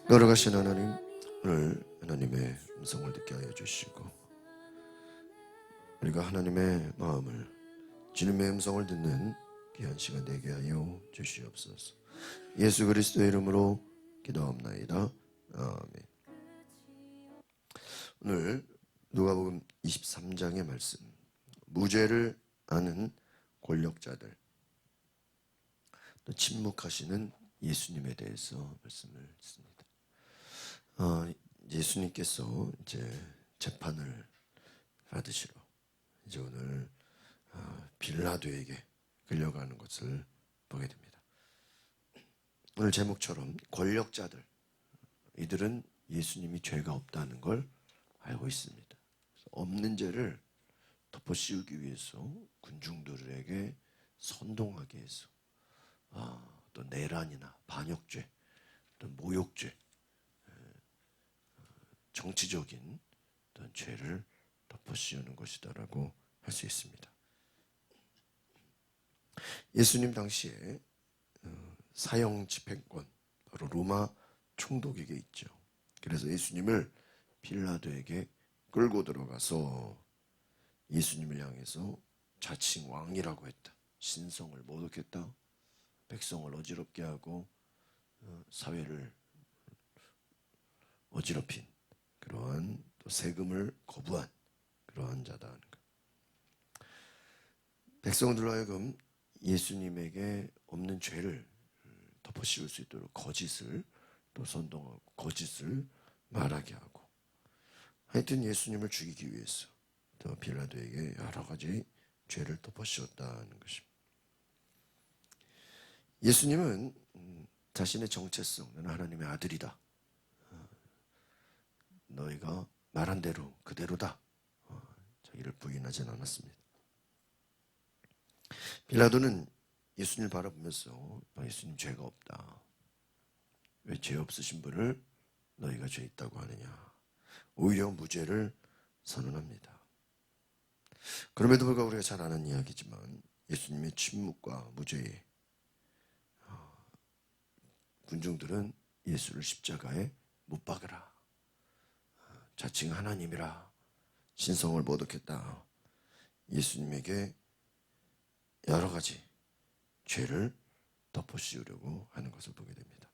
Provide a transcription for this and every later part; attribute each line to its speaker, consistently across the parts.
Speaker 1: 걸어가신 하나님, 오늘 하나님의 음성을 듣게 하여 주시고 우리가 하나님의 마음을, 주님의 음성을 듣는 귀한 시간 되게 하여 주시옵소서. 예수 그리스도의 이름으로 기도합나이다. 아멘. 오늘 누가복음 23장의 말씀, 무죄를 아는 권력자들, 또 침묵하시는 예수님에 대해서 말씀을 듣습니다. 예수님께서 이제 재판을 받으시러 이제 오늘 빌라도에게 끌려가는 것을 보게 됩니다. 오늘 제목처럼 권력자들, 이들은 예수님이 죄가 없다는 걸 알고 있습니다. 없는 죄를 덮어씌우기 위해서 군중들에게 선동하게 해서 또 내란이나 반역죄, 또 모욕죄, 정치적인 어떤 죄를 덮어씌우는 것이다라고 할 수 있습니다. 예수님 당시에 사형 집행권, 바로 로마 총독에게 있죠. 그래서 예수님을 빌라도에게 끌고 들어가서 예수님을 향해서 자칭 왕이라고 했다, 신성을 모독했다, 백성을 어지럽게 하고 사회를 어지럽힌 그러한 또 세금을 거부한 그러한 자다 하는 것. 백성들로 하여금 예수님에게 없는 죄를 덮어씌울 수 있도록 거짓을 또 선동하고 거짓을 말하게 하고, 하여튼 예수님을 죽이기 위해서 또 빌라도에게 여러 가지 죄를 덮어씌웠다는 것입니다. 예수님은 자신의 정체성, 나는 하나님의 아들이다, 너희가 말한 대로 그대로다, 자기를 부인하진 않았습니다. 빌라도는 예수님을 바라보면서 예수님 죄가 없다, 왜 죄 없으신 분을 너희가 죄 있다고 하느냐, 오히려 무죄를 선언합니다. 그럼에도 불구하고 우리가 잘 아는 이야기지만 예수님의 침묵과 무죄에 군중들은 예수를 십자가에 못 박으라, 자칭 하나님이라 신성을 모독했다, 예수님에게 여러 가지 죄를 덮어씌우려고 하는 것을 보게 됩니다.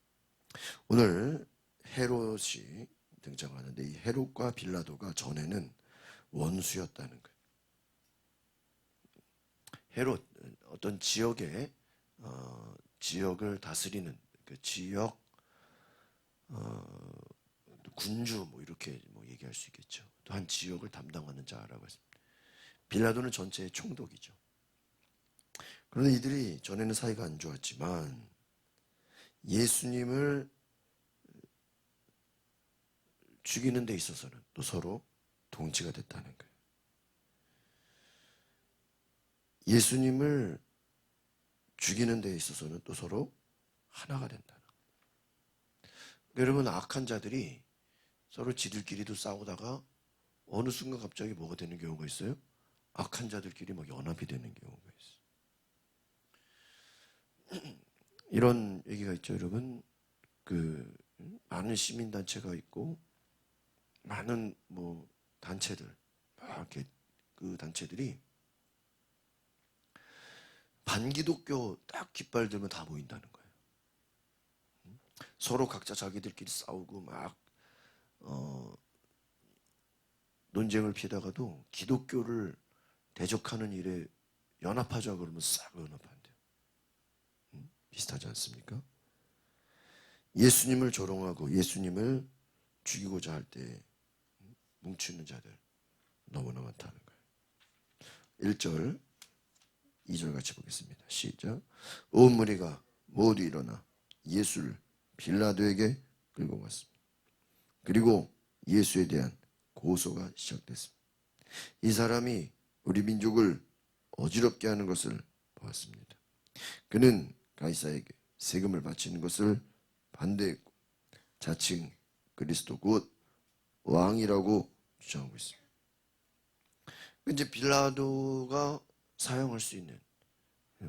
Speaker 1: 오늘 헤롯이 등장하는데, 이 헤롯과 빌라도가 전에는 원수였다는 거예요. 헤롯, 어떤 지역의 지역을 다스리는 그 지역 군주, 뭐 이렇게 뭐 얘기할 수 있겠죠. 또 한 지역을 담당하는 자라고 했습니다. 빌라도는 전체의 총독이죠. 그런데 이들이 전에는 사이가 안 좋았지만 예수님을 죽이는 데 있어서는 또 서로 동치가 됐다는 거예요. 예수님을 죽이는 데 있어서는 또 서로 하나가 된다는 거예요. 여러분, 악한 자들이 서로 지들끼리도 싸우다가 어느 순간 갑자기 뭐가 되는 경우가 있어요? 악한 자들끼리 막 연합이 되는 경우가 있어요. 이런 얘기가 있죠, 여러분. 많은 시민단체가 있고 많은 뭐 단체들, 이렇게 그 단체들이 반기독교 딱 깃발 들면 다 모인다는 거예요. 서로 각자 자기들끼리 싸우고 막 논쟁을 피다가도 기독교를 대적하는 일에 연합하자 그러면 싹 연합한대요. 비슷하지 않습니까? 예수님을 조롱하고 예수님을 죽이고자 할 때 뭉치는 자들 너무나 많다는 거예요. 1절 2절 같이 보겠습니다. 시작. 온 무리가 모두 일어나 예수를 빌라도에게 끌고 갔습니다. 그리고 예수에 대한 고소가 시작됐습니다. 이 사람이 우리 민족을 어지럽게 하는 것을 보았습니다. 그는 가이사에게 세금을 바치는 것을 반대했고 자칭 그리스도 곧 왕이라고 주장하고 있습니다. 이제 빌라도가 사용할 수 있는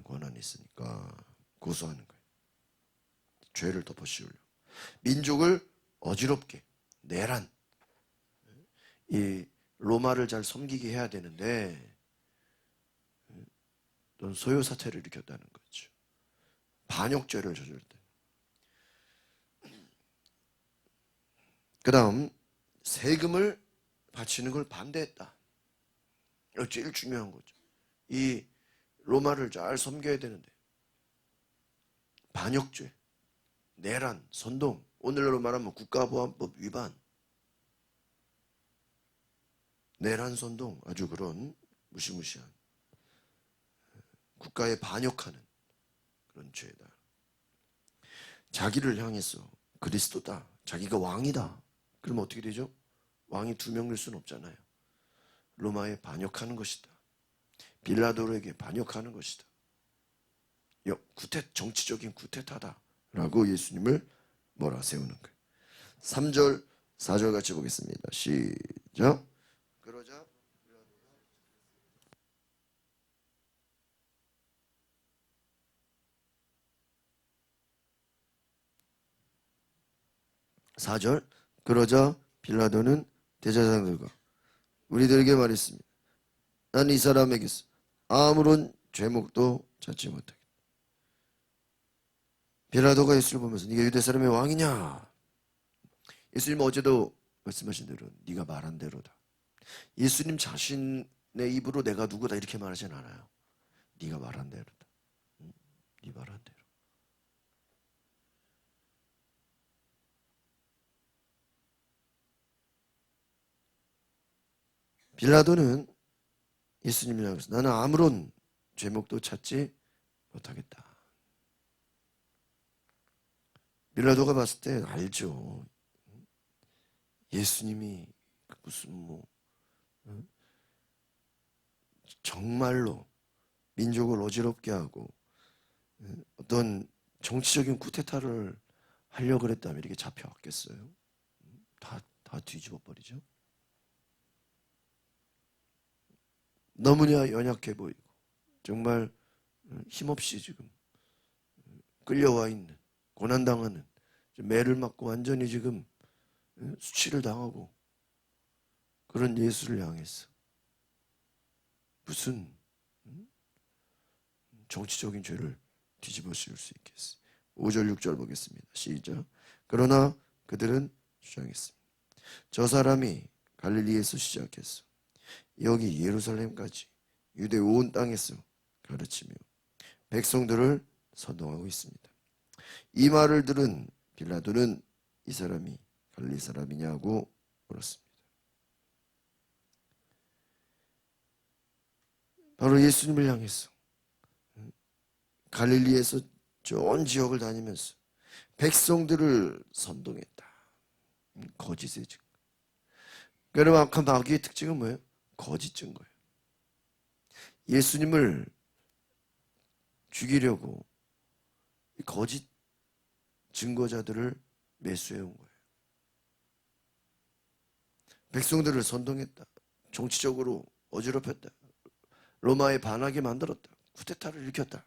Speaker 1: 권한이 있으니까 고소하는 거예요. 죄를 덮어씌우려. 민족을 어지럽게 내란, 이 로마를 잘 섬기게 해야 되는데 넌 소요 사태를 일으켰다는 거죠. 반역죄를 저질렀다. 그 다음 세금을 바치는 걸 반대했다. 이거 제일 중요한 거죠. 이 로마를 잘 섬겨야 되는데 반역죄, 내란, 선동, 오늘날로 말하면 국가보안법 위반, 내란, 선동, 아주 그런 무시무시한 국가에 반역하는 그런 죄다. 자기를 향해서 그리스도다, 자기가 왕이다. 그러면 어떻게 되죠? 왕이 두 명일 수는 없잖아요. 로마에 반역하는 것이다. 빌라도에게 반역하는 것이다. 정치적인 쿠데타다라고 예수님을 몰아세우는 거예요. 3절, 4절 같이 보겠습니다. 시작. 그러자 4절, 그러자 빌라도는 대제사장들과 우리들에게 말했습니다. 난 이 사람에게서 아무런 죄목도 찾지 못하겠다. 빌라도가 예수를 보면서 네가 유대 사람의 왕이냐? 예수님 어제도 말씀하신 대로 네가 말한 대로다. 예수님 자신의 입으로 내가 누구다 이렇게 말하진 않아요. 네가 말한 대로다. 네 말한 대로. 빌라도는 예수님을 향해서 나는 아무런 죄목도 찾지 못하겠다. 빌라도가 봤을 때 알죠. 예수님이 무슨 정말로 민족을 어지럽게 하고 어떤 정치적인 쿠데타를 하려고 그랬다면 이렇게 잡혀왔겠어요? 다 뒤집어 버리죠. 너무나 연약해 보이고 정말 힘없이 지금 끌려와 있는, 고난당하는, 매를 맞고 완전히 지금 수치를 당하고 그런 예수를 향해서 무슨 정치적인 죄를 뒤집어 씌울 수 있겠어요. 5절 6절 보겠습니다. 시작. 그러나 그들은 주장했습니다. 저 사람이 갈릴리에서 시작해서 여기 예루살렘까지 유대 온 땅에서 가르치며 백성들을 선동하고 있습니다. 이 말을 들은 빌라도는 이 사람이 갈릴리 사람이냐고 물었습니다. 바로 예수님을 향해서 갈릴리에서 전 지역을 다니면서 백성들을 선동했다. 거짓의 증거. 그러면 아까 마귀의 특징은 뭐예요? 거짓 증거예요. 예수님을 죽이려고 거짓 증거자들을 매수해온 거예요. 백성들을 선동했다. 정치적으로 어지럽혔다. 로마에 반하게 만들었다. 쿠데타를 일으켰다.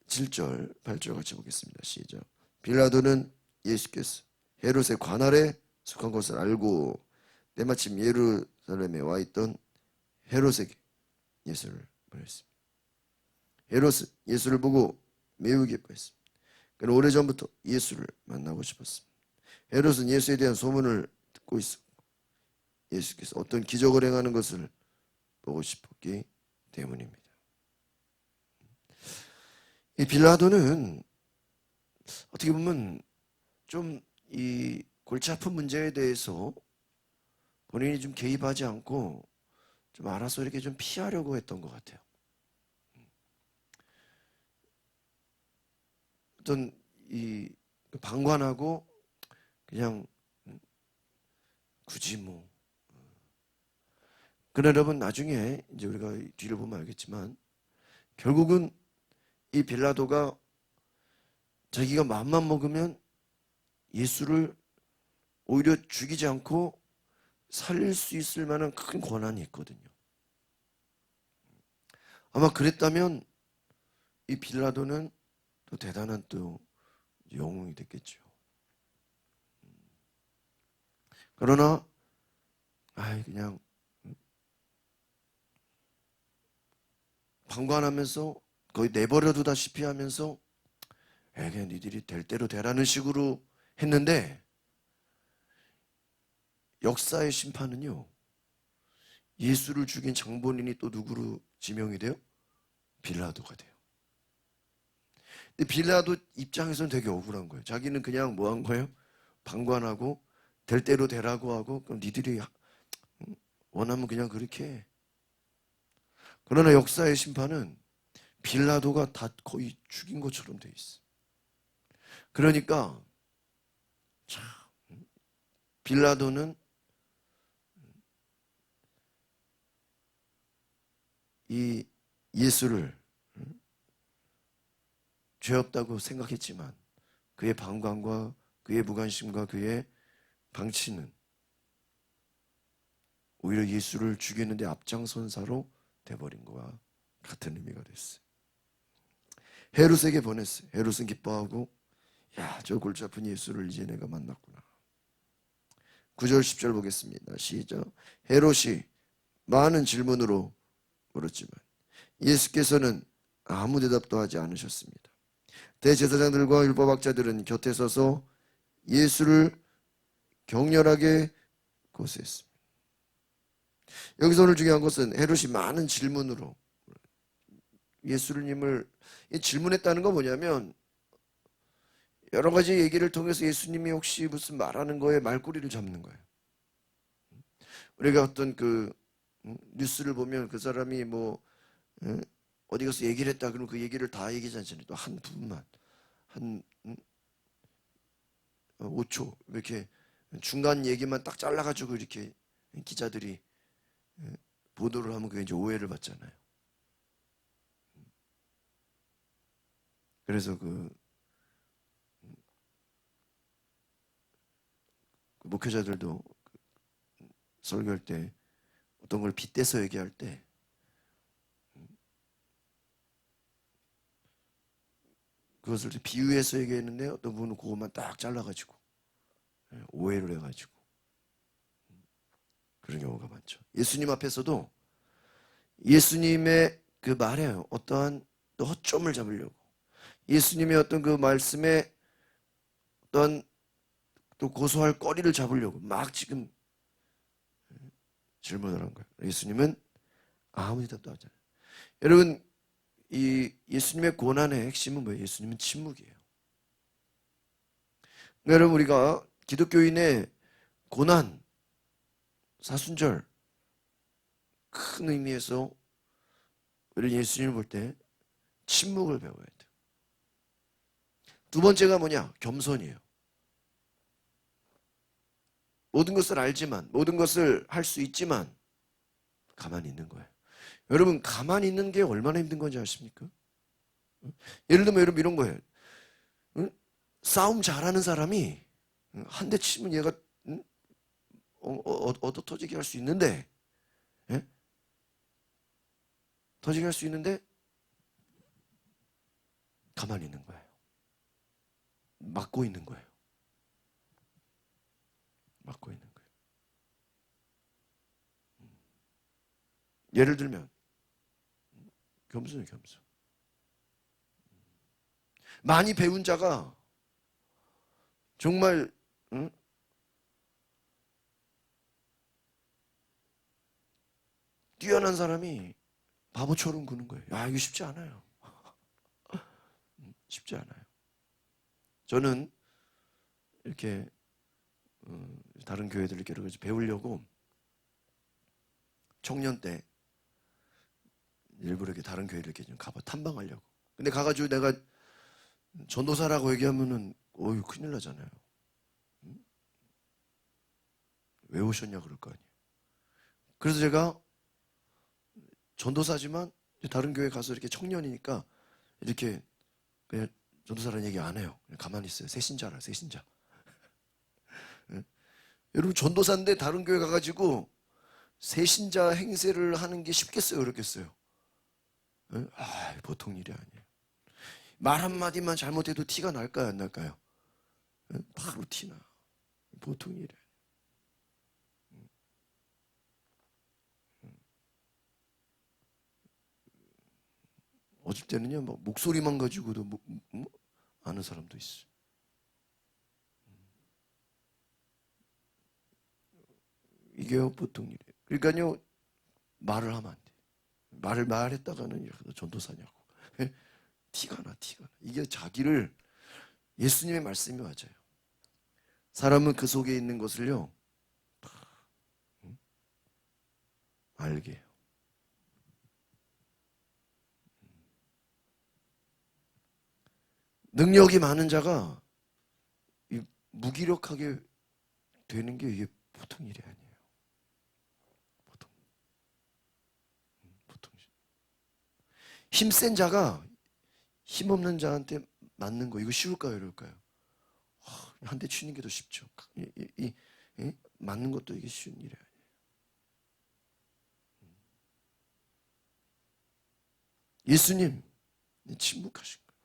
Speaker 1: (7절) 8절 같이 보겠습니다. 시작. 빌라도는 예수께서 헤롯의 관할에 속한 것을 알고 때마침 예루살렘에 와 있던 헤롯에게 예수를 보냈습니다. 헤롯은 예수를 보고 매우 기뻐했습니다. 그는 오래전부터 예수를 만나고 싶었습니다. 헤롯은 예수에 대한 소문을 듣고 있었고 예수께서 어떤 기적을 행하는 것을 보고 싶었기 때문입니다. 이 빌라도는 어떻게 보면 좀 이 골치 아픈 문제에 대해서 본인이 좀 개입하지 않고 좀 알아서 이렇게 좀 피하려고 했던 것 같아요. 어떤 이 방관하고 그냥 굳이 그러나 여러분 나중에 이제 우리가 뒤를 보면 알겠지만 결국은 이 빌라도가 자기가 마음만 먹으면 예수를 오히려 죽이지 않고 살릴 수 있을 만한 큰 권한이 있거든요. 아마 그랬다면 이 빌라도는 또 대단한 또 영웅이 됐겠죠. 그러나 그냥 방관하면서 거의 내버려 두다시피 하면서 그냥 니들이 될 대로 되라는 식으로 했는데, 역사의 심판은요, 예수를 죽인 장본인이 또 누구로 지명이 돼요? 빌라도가 돼요. 근데 빌라도 입장에서는 되게 억울한 거예요. 자기는 그냥 뭐 한 거예요? 방관하고 될 대로 되라고 하고, 그럼 니들이 원하면 그냥 그렇게 해. 그러나 역사의 심판은 빌라도가 다 거의 죽인 것처럼 돼 있어. 그러니까 참, 빌라도는 이 예수를 죄 없다고 생각했지만 그의 방관과 그의 무관심과 그의 방치는 오히려 예수를 죽이는데 앞장선사로 돼버린 것과 같은 의미가 됐어요. 헤롯에게 보냈어요. 헤롯은 기뻐하고, 야, 저 골치 아픈 예수를 이제 내가 만났구나. 9절 10절 보겠습니다. 시작. 헤롯이 많은 질문으로 물었지만 예수께서는 아무 대답도 하지 않으셨습니다. 대제사장들과 율법학자들은 곁에 서서 예수를 격렬하게 고소했습니다. 여기서 오늘 중요한 것은 헤롯이 많은 질문으로 예수님을 질문했다는 건 뭐냐면, 여러 가지 얘기를 통해서 예수님이 혹시 무슨 말하는 거에 말꼬리를 잡는 거예요. 우리가 어떤 뉴스를 보면 그 사람이 어디 가서 얘기를 했다 그러면 그 얘기를 다 얘기하지 않잖아요. 또 한 부분만 한 5초 이렇게 중간 얘기만 딱 잘라가지고 이렇게 기자들이 보도를 하면 그게 이제 오해를 받잖아요. 그래서 목회자들도 설교할 때 어떤 걸 빗대서 얘기할 때 그것을 비유해서 얘기했는데 어떤 분은 그것만 딱 잘라가지고 오해를 해가지고 그런 경우가 많죠. 예수님 앞에서도 예수님의 그 말에 어떠한 또 허점을 잡으려고, 예수님의 어떤 그 말씀에 어떤 또 고소할 거리를 잡으려고 막 지금 질문을 한 거예요. 예수님은 아무 대답도 하지 않아요. 여러분, 이 예수님의 고난의 핵심은 뭐예요? 예수님은 침묵이에요. 그러니까 여러분, 우리가 기독교인의 고난, 사순절 큰 의미에서 우리 예수님을 볼 때 침묵을 배워야 돼요. 두 번째가 뭐냐? 겸손이에요. 모든 것을 알지만, 모든 것을 할 수 있지만 가만히 있는 거예요. 여러분, 가만히 있는 게 얼마나 힘든 건지 아십니까? 예를 들면 여러분 이런 거예요. 싸움 잘하는 사람이 한 대 치면 얘가 얻어 터지게 할 수 있는데, 예? 터지게 할 수 있는데 가만히 있는 거예요. 막고 있는 거예요. 막고 있는 거예요. 예를 들면 겸손이에요, 겸손. 많이 배운 자가 정말 뛰어난 사람이 바보처럼 구는 거예요. 야, 이거 쉽지 않아요. 쉽지 않아요. 저는 이렇게 다른 교회들 이렇게 배우려고 청년 때 일부러 이렇게 다른 교회를 이렇게 좀 가봐 탐방하려고. 근데 가가지고 내가 전도사라고 얘기하면은 어휴 큰일 나잖아요. 왜 오셨냐 그럴 거 아니에요. 그래서 제가 전도사지만 다른 교회 가서 이렇게 청년이니까 이렇게 그냥 전도사라는 얘기 안 해요. 그냥 가만히 있어요. 새신자라, 새신자. 여러분, 전도사인데 다른 교회 가가지고 새신자 행세를 하는 게 쉽겠어요, 어렵겠어요? 보통 일이 아니에요. 말 한마디만 잘못해도 티가 날까요, 안 날까요? 바로 티나. 보통 일이에요. 어쩔 때는요, 막 목소리만 가지고도 아는 사람도 있어요. 이게 보통 일이에요. 그러니까요, 말을 하면 안 돼. 말했다가는 전도사냐고. 티가 나. 이게 자기를, 예수님의 말씀이 맞아요. 사람은 그 속에 있는 것을요, 알게 해요. 능력이 많은 자가 무기력하게 되는 게 이게 보통 일이 아니에요. 보통. 힘센 자가 힘없는 자한테 맞는 거, 이거 쉬울까요, 어려울까요? 한 대 치는 게 더 쉽죠. 맞는 것도 이게 쉬운 일이 아니에요. 예수님 침묵하신 거예요.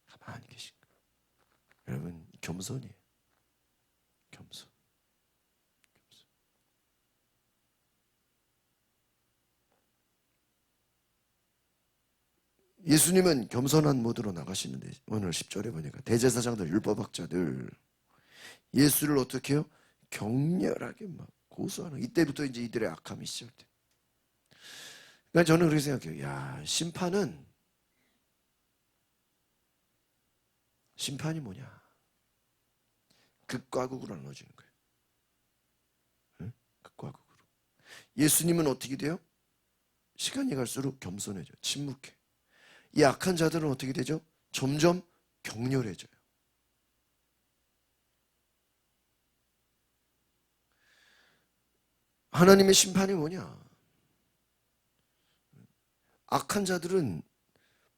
Speaker 1: 가만히 계신 거예요. 여러분, 겸손이에요. 겸손. 예수님은 겸손한 모드로 나가시는데, 오늘 10절에 보니까 대제사장들, 율법학자들 예수를 어떻게 해요? 격렬하게 막 고소하는, 이때부터 이제 이들의 악함이 시작돼요. 그러니까 저는 그렇게 생각해요. 야, 심판이 뭐냐? 극과 극으로 나눠지는 거예요. 응? 극과 극으로. 예수님은 어떻게 돼요? 시간이 갈수록 겸손해져요. 침묵해. 이 악한 자들은 어떻게 되죠? 점점 격렬해져요. 하나님의 심판이 뭐냐? 악한 자들은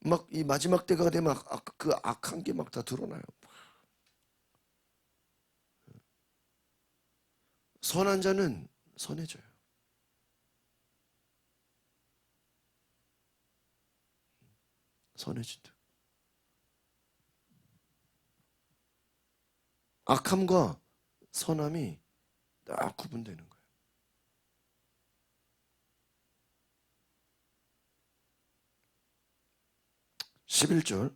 Speaker 1: 막 이 마지막 때가 되면 그 악한 게 막 다 드러나요. 선한 자는 선해져요. 선해진다. 악함과 선함이 딱 구분되는 거예요. 11절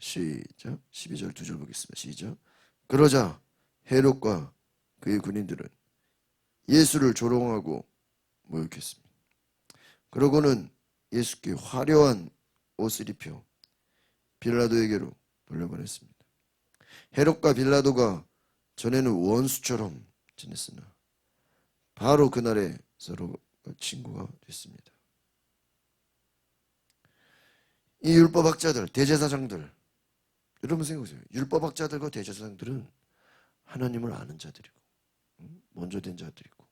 Speaker 1: 시작. 12절 2절 보겠습니다. 시작. 그러자 헤롯과 그의 군인들은 예수를 조롱하고 모욕했습니다. 그러고는 예수께 화려한 옷을 입혀 빌라도에게로 돌려보냈습니다. 헤롯과 빌라도가 전에는 원수처럼 지냈으나 바로 그날에 서로 친구가 됐습니다. 이 율법학자들, 대제사장들, 여러분 생각해보세요. 율법학자들과 대제사장들은 하나님을 아는 자들이고, 먼저 된 자들이고,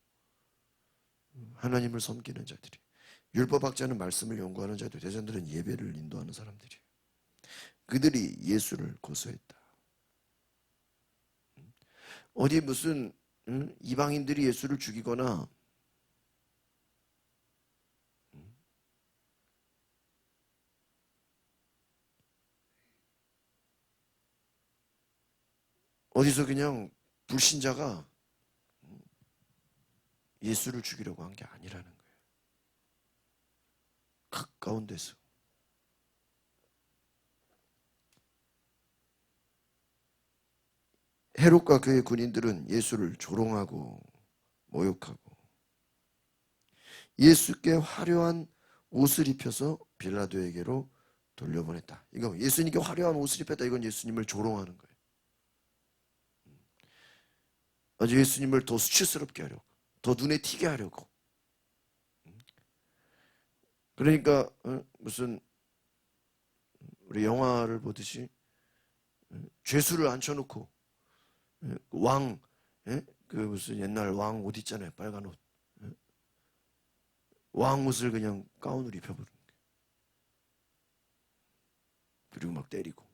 Speaker 1: 하나님을 섬기는 자들이. 율법학자는 말씀을 연구하는 자들, 대제사장들은 예배를 인도하는 사람들이에요. 그들이 예수를 고소했다. 어디 무슨 이방인들이 예수를 죽이거나 어디서 그냥 불신자가 예수를 죽이려고 한 게 아니라는 거예요. 가까운 데서. 헤롯과 그의 군인들은 예수를 조롱하고 모욕하고 예수께 화려한 옷을 입혀서 빌라도에게로 돌려보냈다. 이거 예수님께 화려한 옷을 입혔다. 이건 예수님을 조롱하는 거예요. 아주 예수님을 더 수치스럽게 하려고, 더 눈에 튀게 하려고. 그러니까 무슨 우리 영화를 보듯이 죄수를 앉혀놓고 왕, 그 무슨 옛날 왕 옷 있잖아요. 빨간 옷. 왕 옷을 그냥 가운으로 입혀버리는 거예요. 그리고 막 때리고.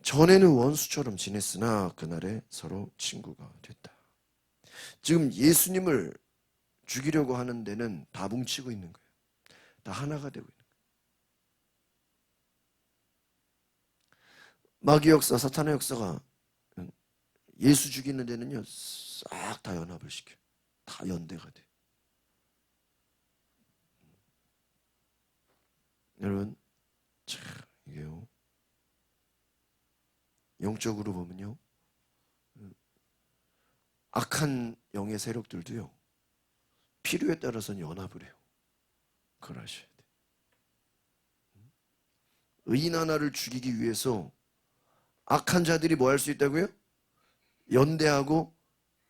Speaker 1: 전에는 원수처럼 지냈으나 그날에 서로 친구가 됐다. 지금 예수님을 죽이려고 하는 데는 다 뭉치고 있는 거예요. 다 하나가 되고 있는 거예요. 마귀 역사, 사탄의 역사가 예수 죽이는 데는요 싹 다 연합을 시켜. 다 연대가 돼. 여러분 참 이게요 영적으로 보면요 악한 영의 세력들도요 필요에 따라서는 연합을 해요. 그걸 아셔야 돼요. 의인 하나를 죽이기 위해서 악한 자들이 뭐 할 수 있다고요? 연대하고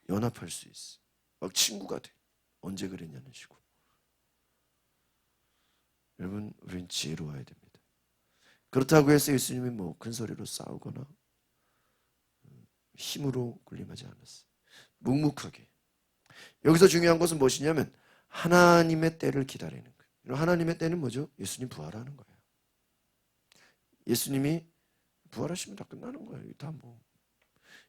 Speaker 1: 연합할 수 있어. 막 친구가 돼. 언제 그랬냐는 식으로. 여러분 우리는 지혜로워야 됩니다. 그렇다고 해서 예수님이 뭐 큰 소리로 싸우거나 힘으로 군림하지 않았어요. 묵묵하게. 여기서 중요한 것은 무엇이냐면 하나님의 때를 기다리는 거예요. 하나님의 때는 뭐죠? 예수님 부활하는 거예요. 예수님이 부활하시면 다 끝나는 거예요. 다 뭐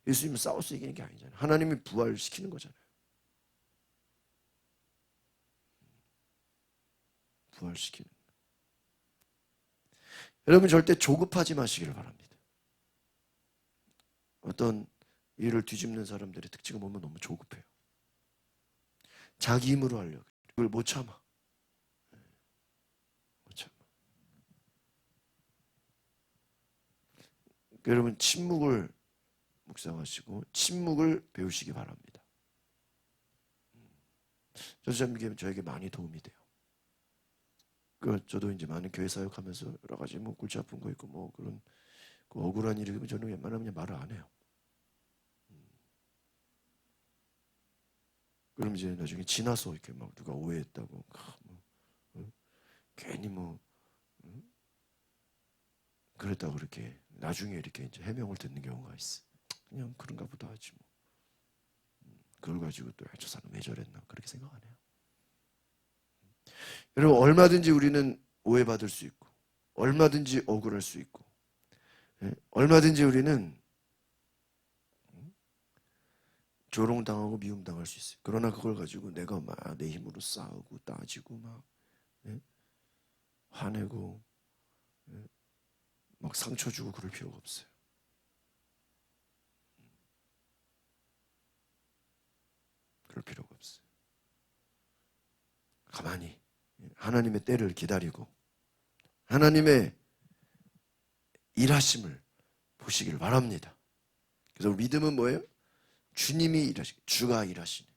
Speaker 1: 예수님은 싸워서 이기는 게 아니잖아요. 하나님이 부활시키는 거잖아요. 부활시키는. 여러분 절대 조급하지 마시기를 바랍니다. 어떤 일을 뒤집는 사람들의 특징을 보면 너무 조급해요. 자기 힘으로 하려고 그걸 못 참아. 못 참아. 여러분 침묵을 묵상하시고 침묵을 배우시기 바랍니다. 저에게 많이 도움이 돼요. 저도 이제 많은 교회 사역하면서 여러 가지 뭐 골치 아픈 거 있고 뭐 그런 그 억울한 일이 있으면 저는 웬만하면 말을 안 해요. 그럼 이제 나중에 지나서 이렇게 막 누가 오해했다고 괜히 뭐 그랬다고 그렇게 나중에 이렇게 이제 해명을 듣는 경우가 있어. 그냥 그런가 보다 하지 뭐. 그걸 가지고 또 저 사람 왜 저랬나 그렇게 생각 안 해요. 여러분 얼마든지 우리는 오해받을 수 있고 얼마든지 억울할 수 있고 얼마든지 우리는 조롱당하고 미움당할 수 있어요. 그러나 그걸 가지고 내가 막 내 힘으로 싸우고 따지고 막 화내고 막 상처 주고 그럴 필요가 없어요. 그럴 필요가 없어요. 가만히 하나님의 때를 기다리고 하나님의 일하심을 보시길 바랍니다. 그래서 믿음은 뭐예요? 주님이 일하시고 주가 일하시네.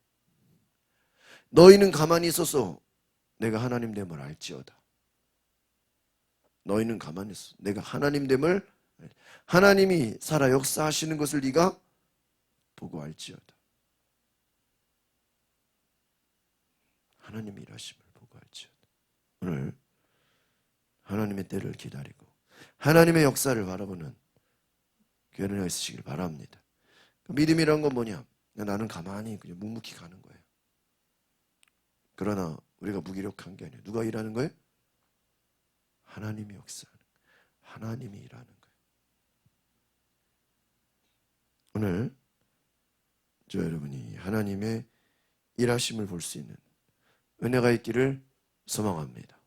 Speaker 1: 너희는 가만히 있어서 내가 하나님 됨을 알지어다. 너희는 가만히 있어. 내가 하나님 됨을 하나님이 살아 역사하시는 것을 네가 보고 알지어다. 하나님이 일하심을 보고 알지어다. 오늘 하나님의 때를 기다리고 하나님의 역사를 바라보는 교회가 있으시길 바랍니다. 믿음이란 건 뭐냐? 나는 가만히 그냥 묵묵히 가는 거예요. 그러나 우리가 무기력한 게 아니에요. 누가 일하는 거예요? 하나님이 역사하는 거예요. 하나님이 일하는 거예요. 오늘 저 여러분이 하나님의 일하심을 볼 수 있는 은혜가 있기를 소망합니다.